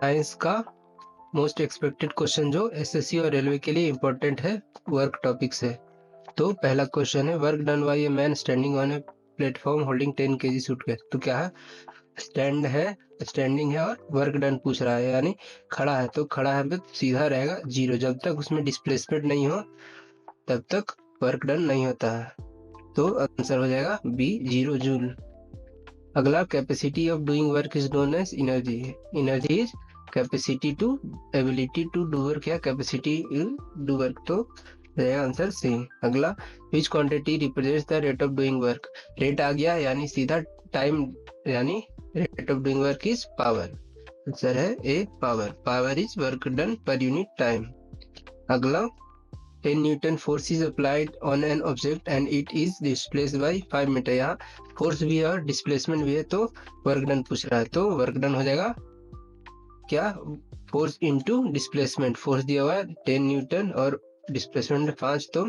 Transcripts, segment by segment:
Science का most expected question जो SSC और रेलवे के लिए इम्पोर्टेंट है, वर्क टॉपिक से। तो पहला क्वेश्चन है, work done by a man standing on a platform holding 10 KG suitcase. तो क्या है, स्टैंडिंग है और वर्क डन पूछ रहा है, यानी खड़ा है। तो खड़ा है तो सीधा रहेगा 0, जब तक उसमें डिस्प्लेसमेंट नहीं हो तब तक वर्क डन नहीं होता है। तो आंसर हो जाएगा बी, 0 जूल। अगला, capacity of doing work is known as energy. Energy is capacity to, ability to do work या कैपेसिटी डू वर्क। तो रहेगा आंसर सी। अगला, which quantity represents the rate of doing work. Rate आ गया यानी सीधा time, यानी rate of doing work is power. Answer है A, power. Power is work done per unit time. अगला, 10 newton force is applied on an object and it is displaced by 5 metre. यहाँ force भी है और displacement भी है, तो work done पूछ रहा है। तो वर्क डन हो जाएगा क्या, फोर्स इनटू डिस्प्लेसमेंट। फोर्स दिया हुआ है 10 न्यूटन और डिस्प्लेसमेंट 5, तो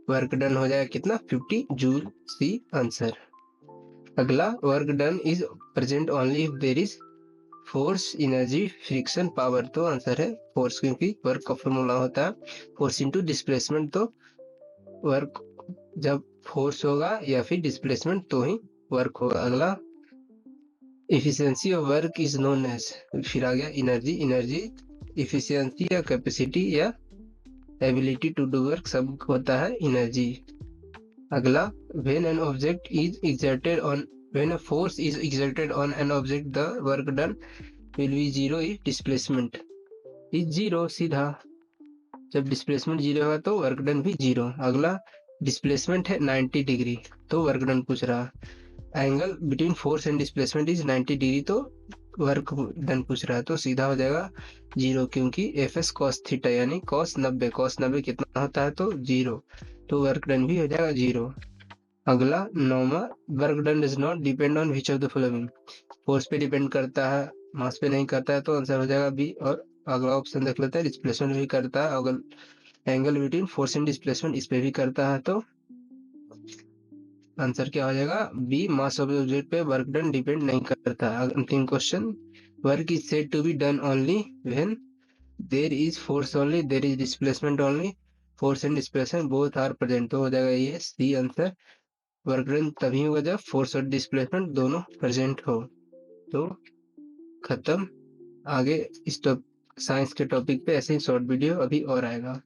वर्क डन हो जाएगा कितना, 50 जूल। C answer. अगला, work done is present only if there is force, energy, friction, power. तो आंसर है फोर्स, क्योंकि वर्क का फॉर्मूला होता है फोर्स इनटू डिस्प्लेसमेंट। तो वर्क जब फोर्स होगा या फिर डिस्प्लेसमेंट तो ही वर्क होगा। अगला, efficiency of work is known as. फिर आ गया एनर्जी। एनर्जी इफिशियंसी या कैपेसिटी या एबिलिटी टू डू वर्क, सब होता है एनर्जी। अगला, when an object is exerted on, when a force is exerted on an object the work done will be 0 if displacement is 0। सीधा, जब displacement 0 होगा तो वर्क डन भी 0। अगला, डिस्प्लेसमेंट है 90 डिग्री, तो वर्क डन पूछ रहा। Angle between force and displacement is 90 degree, तो वर्क डन पूछ रहा है। तो सीधा हो जाएगा 0, क्योंकि एफ एस कॉस थीटा, यानी कॉस 90। कॉस 90 कितना होता है, तो 0। तो वर्क डन भी हो जाएगा 0। अगला, नौवा, work done does not depend on which of the following. Force पे डिपेंड करता है, मास पे नहीं करता है, तो आंसर हो जाएगा बी। और अगला ऑप्शन देख लेते हैं, डिस्प्लेसमेंट भी करता है। अगर angle between force and displacement इस पे भी करता है, तो आंसर क्या हो जाएगा, बी, मास ऑफ ऑब्जेक्ट पे वर्क डन डिपेंड नहीं करता। अंतिम question, work is said to be done only when there is force only, there is displacement only, force and displacement both are present. तो हो जाएगा ये सी आंसर। वर्क डन तभी होगा जब फोर्स और डिस्प्लेसमेंट दोनों प्रेजेंट हो। तो खत्म। आगे इस साइंस के टॉपिक पे ऐसे ही शॉर्ट वीडियो अभी और आएगा।